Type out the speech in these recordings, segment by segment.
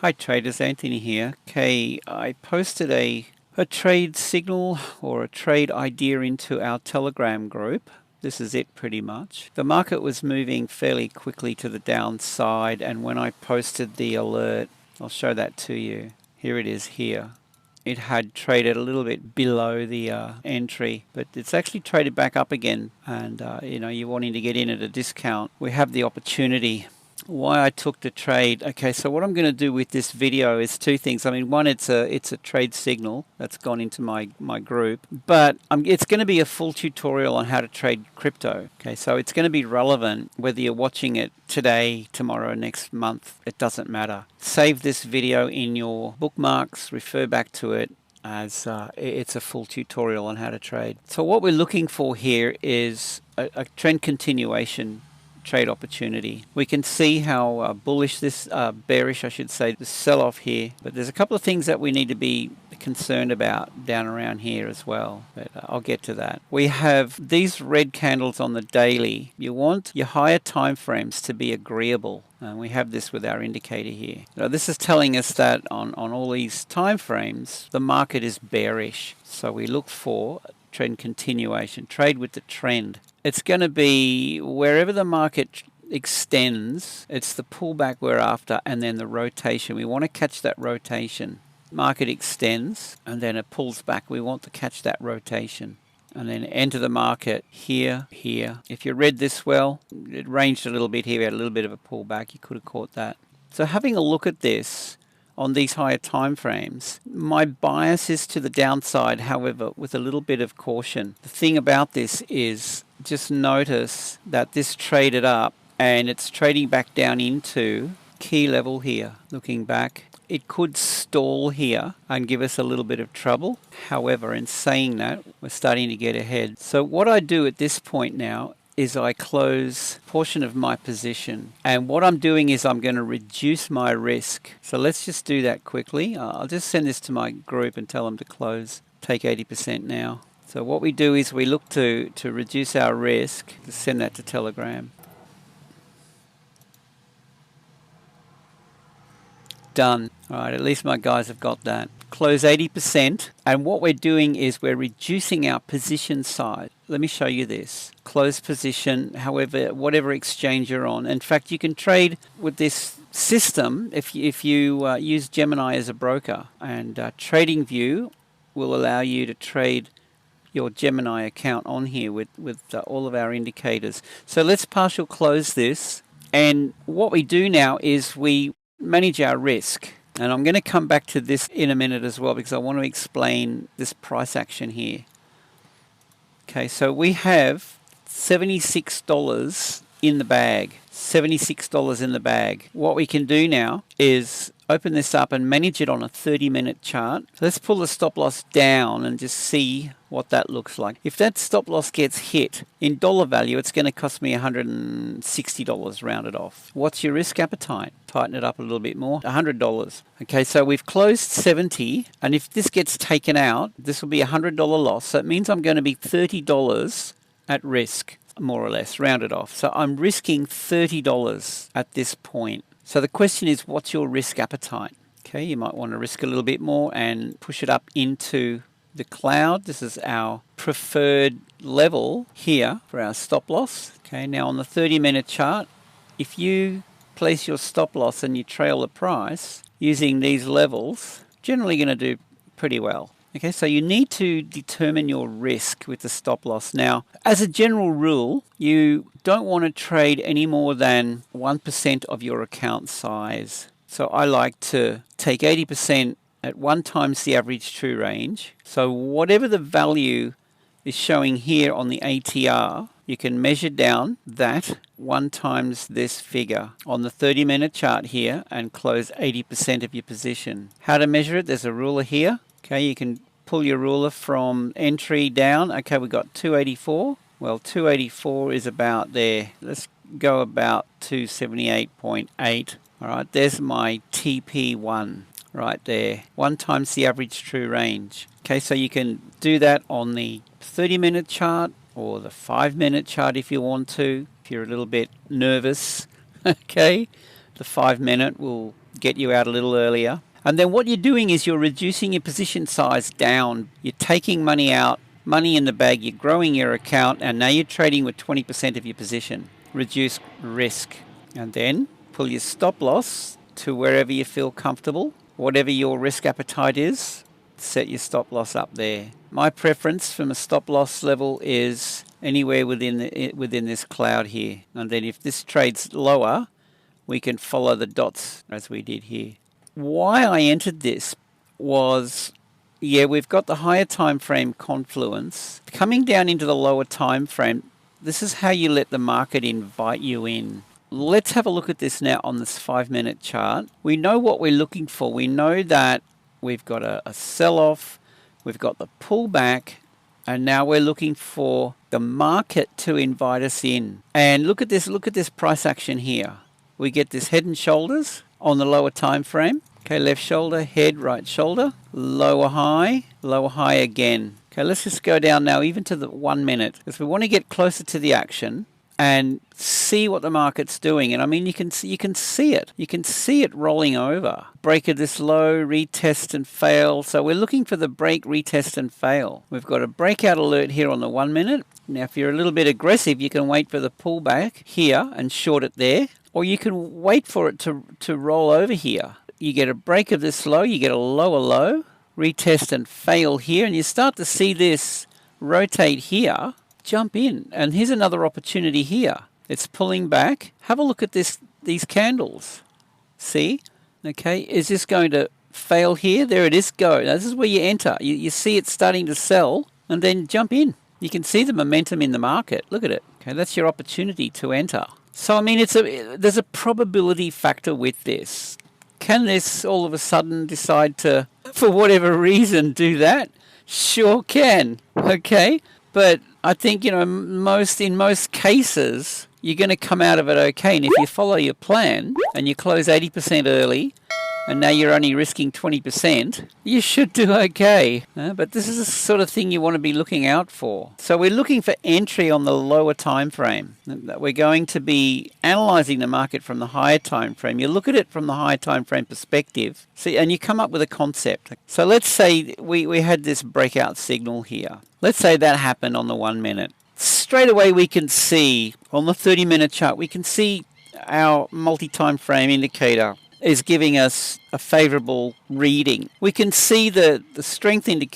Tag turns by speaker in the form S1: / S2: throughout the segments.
S1: Hi traders, Anthony here. Okay, I posted a trade signal or a trade idea into our Telegram group. This is it pretty much. The market was moving fairly quickly to the downside, and when I posted the alert, I'll show that to you. Here it is here. It had traded a little bit below the entry, but it's actually traded back up again, and you're wanting to get in at a discount. We have the opportunity. Why I took the trade. Okay, so what I'm going to do with this video is two things. I mean, one, it's a trade signal that's gone into my group, but it's going to be a full tutorial on how to trade crypto. Okay, so it's going to be relevant whether you're watching it today, tomorrow, next month. It doesn't matter. Save this video in your bookmarks, refer back to it, as it's a full tutorial on how to trade. So what we're looking for here is a trend continuation trade opportunity. We can see how bullish this, bearish I should say, the sell-off here, but there's a couple of things that we need to be concerned about down around here as well, but I'll get to that. We have these red candles on the daily. You want your higher time frames to be agreeable, and we have this with our indicator here. Now this is telling us that on all these time frames the market is bearish, so we look for trend continuation, trade with the trend. It's going to be wherever the market extends, it's the pullback we're after, and then the rotation. We want to catch that rotation. Market extends and then it pulls back. We want to catch that rotation and then enter the market here, here. If you read this well, it ranged a little bit here. We had a little bit of a pullback. You could have caught that. So having a look at this on these higher time frames, my bias is to the downside, however, with a little bit of caution. The thing about this is just notice that this traded up and it's trading back down into key level here. Looking back, it could stall here and give us a little bit of trouble. However, in saying that, we're starting to get ahead. So what I do at this point now is I close a portion of my position, and what I'm doing is I'm going to reduce my risk. So let's just do that quickly. I'll just send this to my group and tell them to close, take 80% now. So what we do is we look to reduce our risk. Just send that to Telegram. Done. All right, at least my guys have got that. Close 80%, and what we're doing is we're reducing our position size. Let me show you this. Close position, however, whatever exchange you're on. In fact, you can trade with this system if you use Gemini as a broker, and TradingView will allow you to trade your Gemini account on here with all of our indicators. So let's partial close this, and what we do now is we manage our risk. And I'm going to come back to this in a minute as well, because I want to explain this price action here. Okay, so we have $76 in the bag. $76 in the bag. What we can do now is open this up and manage it on a 30-minute chart. So let's pull the stop loss down and just see what that looks like. If that stop loss gets hit in dollar value, it's going to cost me $160 rounded off. What's your risk appetite? Tighten it up a little bit more. $100. Okay, so we've closed 70, and if this gets taken out, this will be a $100 loss. So it means I'm going to be $30 at risk, more or less, rounded off. So I'm risking $30 at this point. So the question is, what's your risk appetite? Okay, you might want to risk a little bit more and push it up into the cloud. This is our preferred level here for our stop loss. Okay, now on the 30-minute chart, if you place your stop loss and you trail the price using these levels, generally going to do pretty well. Okay, so you need to determine your risk with the stop loss. Now, as a general rule, you don't want to trade any more than 1% of your account size. So I like to take 80% at 1 times the average true range. So whatever the value is showing here on the ATR, you can measure down that 1 times this figure on the 30-minute chart here and close 80% of your position. How to measure it? There's a ruler here. Okay, you can pull your ruler from entry down. Okay, we've got 284. Well, 284 is about there. Let's go about 278.8. All right, there's my TP1 right there. 1 times the average true range. Okay, so you can do that on the 30-minute chart or the 5-minute chart if you want to. If you're a little bit nervous, okay, the 5-minute will get you out a little earlier. And then what you're doing is you're reducing your position size down. You're taking money out, money in the bag, you're growing your account, and now you're trading with 20% of your position. Reduce risk. And then pull your stop loss to wherever you feel comfortable. Whatever your risk appetite is, set your stop loss up there. My preference from a stop loss level is anywhere within this cloud here. And then if this trades lower, we can follow the dots as we did here. Why I entered this was, yeah, we've got the higher time frame confluence. Coming down into the lower time frame, this is how you let the market invite you in. Let's have a look at this now on this 5-minute chart. We know what we're looking for. We know that we've got a sell-off, we've got the pullback, and now we're looking for the market to invite us in. And look at this price action here. We get this head and shoulders on the lower time frame. Okay, left shoulder, head, right shoulder, lower high again. Okay, let's just go down now even to the 1 minute, because we want to get closer to the action and see what the market's doing. And I mean, you can see it. You can see it rolling over. Break of this low, retest and fail. So we're looking for the break, retest and fail. We've got a breakout alert here on the 1 minute. Now, if you're a little bit aggressive, you can wait for the pullback here and short it there, or you can wait for it to roll over here. You get a break of this low, you get a lower low, retest and fail here, and you start to see this rotate here. Jump in, and here's another opportunity here. It's pulling back. Have a look at these candles. See? Okay, is this going to fail here? There it is, go. Now, this is where you enter. You see it starting to sell, and then jump in. You can see the momentum in the market. Look at it. Okay, that's your opportunity to enter. So, I mean, there's a probability factor with this. Can this all of a sudden decide to, for whatever reason, do that? Sure can. Okay, but I think, in most cases, you're going to come out of it okay. And if you follow your plan and you close 80% early, and now you're only risking 20%, you should do okay. But this is the sort of thing you want to be looking out for. So we're looking for entry on the lower time frame. We're going to be analyzing the market from the higher time frame. You look at it from the higher time frame perspective, see, and you come up with a concept. So let's say we had this breakout signal here. Let's say that happened on the 1 minute. Straight away we can see on the 30-minute chart, we can see our multi-time frame indicator is giving us a favorable reading. We can see the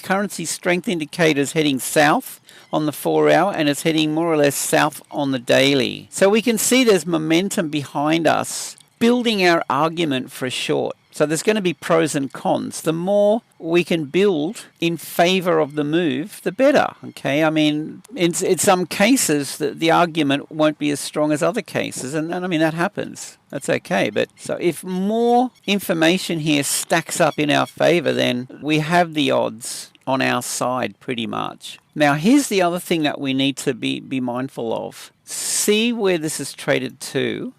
S1: currency strength indicators heading south on the 4-hour, and it's heading more or less south on the daily. So we can see there's momentum behind us building our argument for a short. So there's going to be pros and cons. The more we can build in favor of the move, the better. Okay, I mean, in some cases, the argument won't be as strong as other cases, and I mean, that happens. That's okay. But so if more information here stacks up in our favor, then we have the odds on our side pretty much. Now, here's the other thing that we need to be mindful of. See where this is traded to.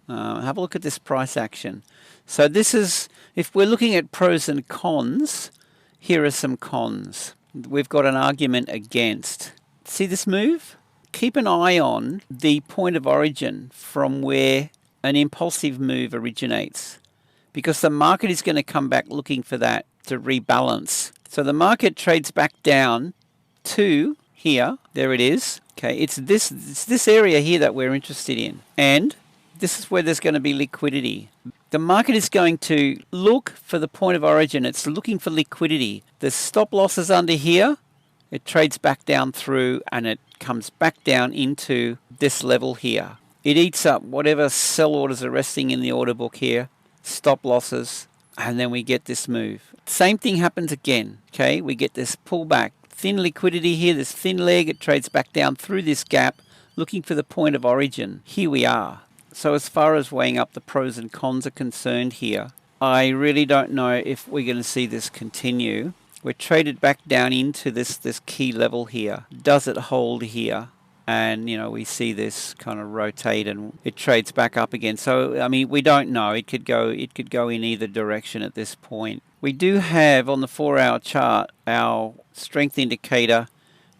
S1: Have a look at this price action. So this is, if we're looking at pros and cons, here are some cons. We've got an argument against. See this move? Keep an eye on the point of origin from where an impulsive move originates, because the market is going to come back looking for that to rebalance. So the market trades back down to here. There it is. Okay, it's this area here that we're interested in. And this is where there's going to be liquidity. The market is going to look for the point of origin. It's looking for liquidity. The stop loss is under here. It trades back down through, and it comes back down into this level here. It eats up whatever sell orders are resting in the order book here, stop losses, and then we get this move. Same thing happens again. Okay, we get this pullback. Thin liquidity here, this thin leg. It trades back down through this gap, looking for the point of origin. Here we are. So as far as weighing up the pros and cons are concerned here, I really don't know if we're going to see this continue. We're traded back down into this key level here. Does it hold here? And, we see this kind of rotate and it trades back up again. So, I mean, we don't know. It could go in either direction at this point. We do have on the 4-hour chart our strength indicator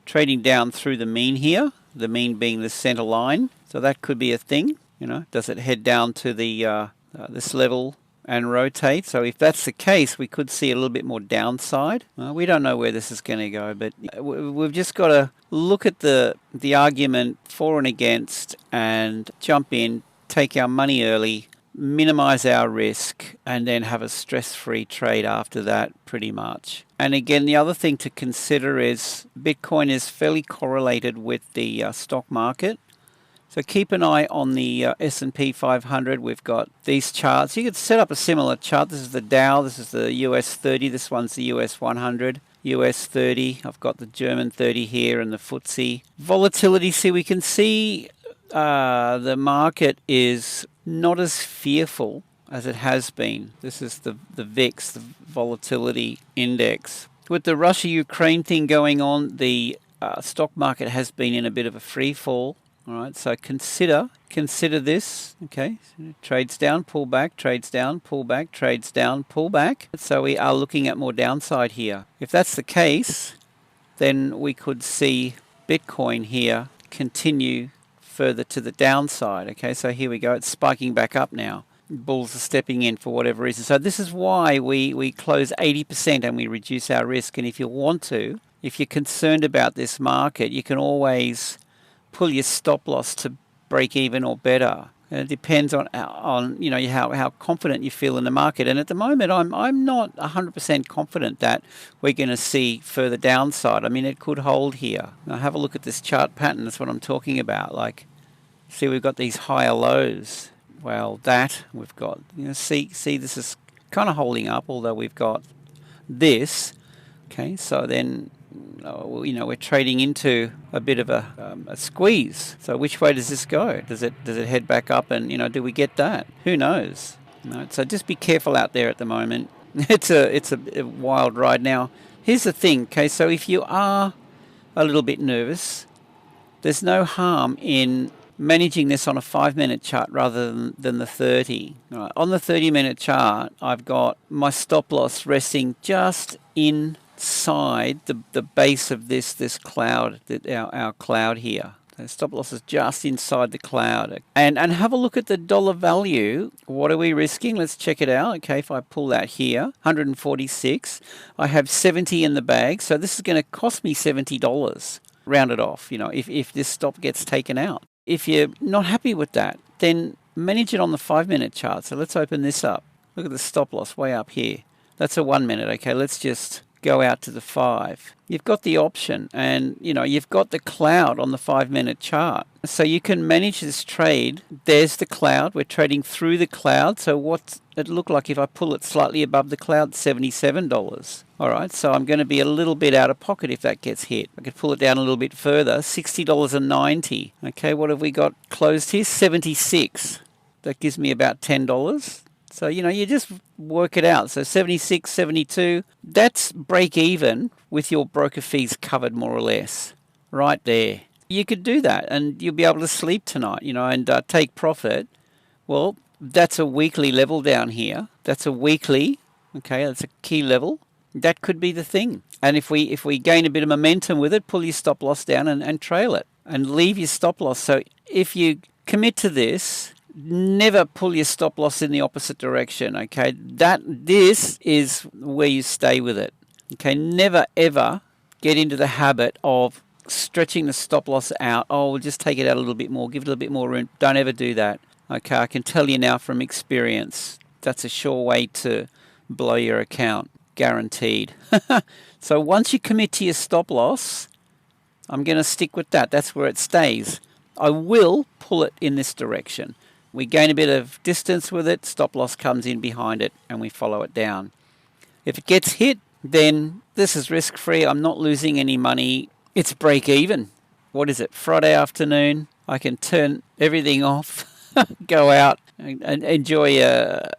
S1: trading down through the mean here, the mean being the center line. So that could be a thing. Does it head down to the this level and rotate. So if that's the case, we could see a little bit more downside. We don't know where this is going to go, but we've just got to look at the argument for and against and jump in, take our money early, minimize our risk, and then have a stress-free trade after that, pretty much. And again, the other thing to consider is Bitcoin is fairly correlated with the stock market. So keep an eye on the S&P 500. We've got these charts. You could set up a similar chart. This is the Dow. This is the US 30. This one's the US 100. US 30. I've got the German 30 here and the FTSE. Volatility. See, we can see the market is not as fearful as it has been. This is the VIX, the volatility index. With the Russia-Ukraine thing going on, the stock market has been in a bit of a free fall. All right, so consider this, okay? Trades down, pull back, trades down, pull back, trades down, pull back. So we are looking at more downside here. If that's the case, then we could see Bitcoin here continue further to the downside, okay? So here we go, it's spiking back up now. Bulls are stepping in for whatever reason. So this is why we close 80% and we reduce our risk. And if you want to, if you're concerned about this market, you can always pull your stop loss to break even or better. And it depends on you know how confident you feel in the market. And at the moment, I'm not 100% confident that we're going to see further downside. I mean, it could hold here. Now have a look at this chart pattern. That's what I'm talking about. Like, see, we've got these higher lows. Well, that we've got. You know, see, this is kind of holding up, although we've got this. Okay, so then, you know, we're trading into a bit of a squeeze. So which way does this go? Does it head back up, and, you know, do we get that? Who knows? You know, so just be careful out there at the moment. It's a wild ride. Now, here's the thing. Okay, so if you are a little bit nervous, there's no harm in managing this on a 5-minute chart rather than the 30. Right. On the 30-minute chart, I've got my stop loss resting just inside the base of this cloud, our cloud here. The stop loss is just inside the cloud. And have a look at the dollar value. What are we risking? Let's check it out. Okay, if I pull that here, 146. I have 70 in the bag, so this is going to cost me $70. Round it off, you know, if this stop gets taken out. If you're not happy with that, then manage it on the 5-minute chart. So let's open this up. Look at the stop loss way up here. That's a 1 minute. Okay, let's just go out to the 5. You've got the option, and, you know, you've got the cloud on the 5-minute chart. So you can manage this trade. There's the cloud. We're trading through the cloud. So what it look like if I pull it slightly above the cloud? $77. All right, so I'm going to be a little bit out of pocket if that gets hit. I could pull it down a little bit further, $60.90. Okay, what have we got closed here? 76. That gives me about $10. So, you know, you just work it out. So 76, 72, that's break even with your broker fees covered more or less. Right there. You could do that and you'll be able to sleep tonight, you know, and take profit. Well, that's a weekly level down here. That's a weekly, okay, that's a key level. That could be the thing. And if we gain a bit of momentum with it, pull your stop loss down and trail it and leave your stop loss. So if you commit to this, never pull your stop loss in the opposite direction, okay? This is where you stay with it, okay? Never, ever get into the habit of stretching the stop loss out. Oh, we'll just take it out a little bit more, give it a little bit more room. Don't ever do that, okay? I can tell you now from experience, that's a sure way to blow your account, guaranteed. So once you commit to your stop loss, I'm going to stick with that. That's where it stays. I will pull it in this direction. We gain a bit of distance with it, stop loss comes in behind it, and we follow it down. If it gets hit, then this is risk-free. I'm not losing any money. It's break even. What is it? Friday afternoon. I can turn everything off, go out and enjoy a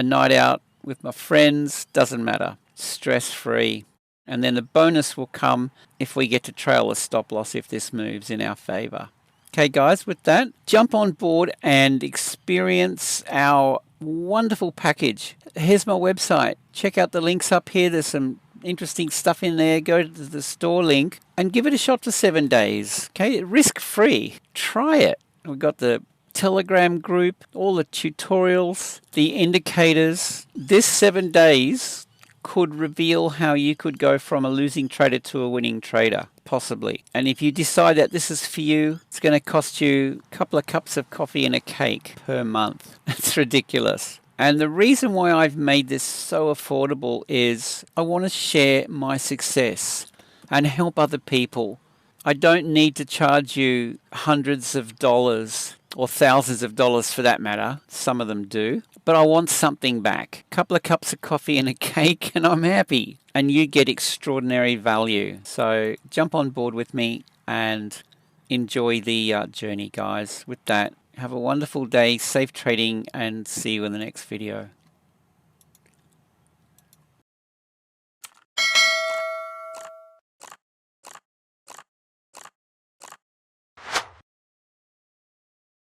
S1: night out with my friends. Doesn't matter. Stress-free. And then the bonus will come if we get to trail a stop loss if this moves in our favor. Okay, guys, with that, jump on board and experience our wonderful package. Here's my website. Check out the links up here. There's some interesting stuff in there. Go to the store link and give it a shot for 7 days. Okay, risk-free. Try it. We've got the Telegram group, all the tutorials, the indicators. This 7 days could reveal how you could go from a losing trader to a winning trader, possibly. And if you decide that this is for you, it's going to cost you a couple of cups of coffee and a cake per month. It's ridiculous. And the reason why I've made this so affordable is I want to share my success and help other people. I don't need to charge you hundreds of dollars or thousands of dollars for that matter. Some of them do. But I want something back. A couple of cups of coffee and a cake and I'm happy. And you get extraordinary value. So jump on board with me and enjoy the journey, guys. With that, have a wonderful day, safe trading, and see you in the next video.